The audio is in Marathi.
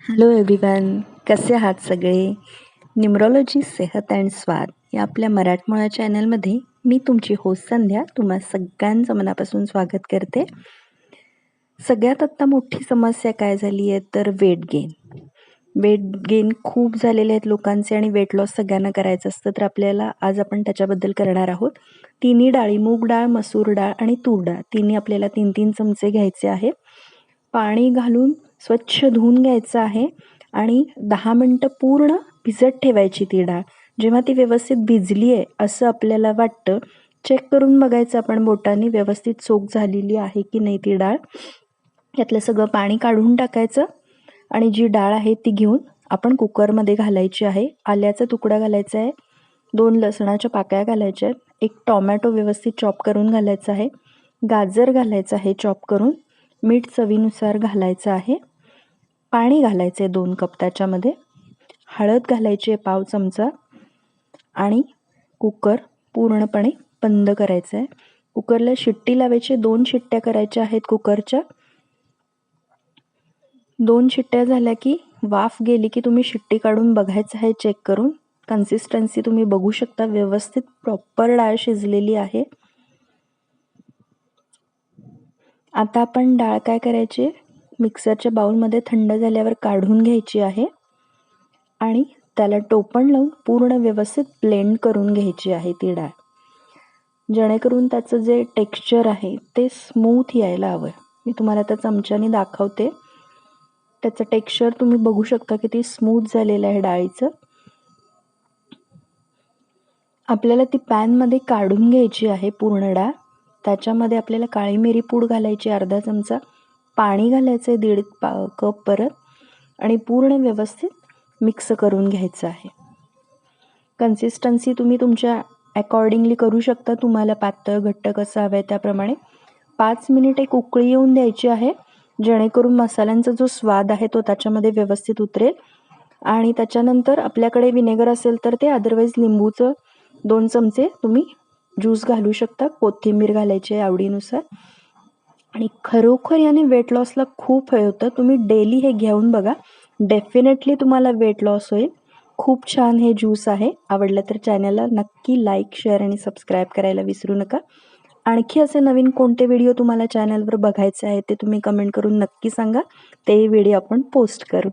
हॅलो एव्हरीवन, कसे आहात सगळे? न्यूमरोलॉजी सेहत अँड स्वाद या आपल्या मराठमोळ्या चॅनलमध्ये मी तुमची होस्ट संध्या तुम्हा सगळ्यांचं मनापासून स्वागत करते. सगळ्यात आत्ता मोठी समस्या काय झाली आहे तर वेट गेन खूप झालेले आहेत लोकांचे आणि वेट लॉस सगळ्यांना करायचं असतं. तर आपल्याला आज आपण त्याच्याबद्दल करणार आहोत. तिन्ही डाळी, मूग डाळ, मसूर डाळ आणि तूर डाळ, तिन्ही आपल्याला 3-3 चमचे घ्यायचे आहे. पाणी घालून स्वच्छ धुवून घ्यायचं आहे आणि 10 मिनटं पूर्ण भिजत ठेवायची ती डाळ. जेव्हा ती व्यवस्थित भिजली आहे असं आपल्याला वाटतं, चेक करून बघायचं आपण बोटांनी व्यवस्थित सोक झालेली आहे की नाही ती डाळ. यातलं सगळं पाणी काढून टाकायचं आणि जी डाळ आहे ती घेऊन आपण कुकरमध्ये घालायची आहे. आल्याचा तुकडा घालायचा आहे, 2 लसणाच्या पाकळ्या घालायच्या आहेत, 1 टोमॅटो व्यवस्थित चॉप करून घालायचा आहे, गाजर घालायचं आहे चॉप करून, मीठ चवीनुसार घालायचं आहे, पाणी घालायचं आहे 2 कप त्याच्यामध्ये, हळद घालायची आहे पाव चमचा आणि कुकर पूर्णपणे बंद करायचं आहे. कुकरला शिट्टी लावायची, 2 शिट्ट्या करायच्या आहेत कुकरच्या. 2 शिट्ट्या झाल्या की वाफ गेली की तुम्ही शिट्टी काढून बघायचं आहे चेक करून. कन्सिस्टन्सी तुम्ही बघू शकता, व्यवस्थित प्रॉपर डाळ शिजलेली आहे. आता आपण डाळ काय करायची, मिक्सरच्या बाउलमध्ये थंड झाल्यावर काढून घ्यायची आहे आणि त्याला टोपण लावून पूर्ण व्यवस्थित ब्लेंड करून घ्यायची आहे ती डाळ, जेणेकरून त्याचं जे टेक्स्चर आहे ते स्मूथ यायला हवं. मी तुम्हाला त्या चमच्याने दाखवते. त्याचं टेक्स्चर तुम्ही बघू शकता किती स्मूथ झालेलं आहे डाळीचं. आपल्याला ती पॅनमध्ये काढून घ्यायची आहे पूर्ण डाळ. त्याच्यामध्ये आपल्याला काळी मिरी पूड घालायची अर्धा चमचा, पाणी घालायचं आहे 1.5 कप परत आणि पूर्ण व्यवस्थित मिक्स करून घ्यायचं आहे. कन्सिस्टन्सी तुम्ही तुमच्या अकॉर्डिंगली करू शकता, तुम्हाला पातळ घट्ट कसं हवं आहे त्याप्रमाणे. 5 मिनिट एक उकळी येऊन द्यायची आहे, जेणेकरून मसाल्यांचा जो स्वाद आहे तो त्याच्यामध्ये व्यवस्थित उतरेल. आणि त्याच्यानंतर आपल्याकडे विनेगर असेल तर ते, अदरवाईज लिंबूचं 2 चमचे तुम्ही ज्यूस घालू शकता. कोथिंबीर घालायची आहे आवडीनुसार. आणि खरोखर याने वेट लॉसला खूप हे होतं. तुम्ही डेली हे घेऊन बघा, डेफिनेटली तुम्हाला वेट लॉस होईल. खूप छान हे ज्यूस आहे. आवडलं तर चॅनलला नक्की लाईक, शेअर आणि सबस्क्राईब करायला विसरू नका. आणखी असे नवीन कोणते व्हिडिओ तुम्हाला चॅनलवर बघायचे आहे ते तुम्ही कमेंट करून नक्की सांगा. ते व्हिडिओ आपण पोस्ट करू.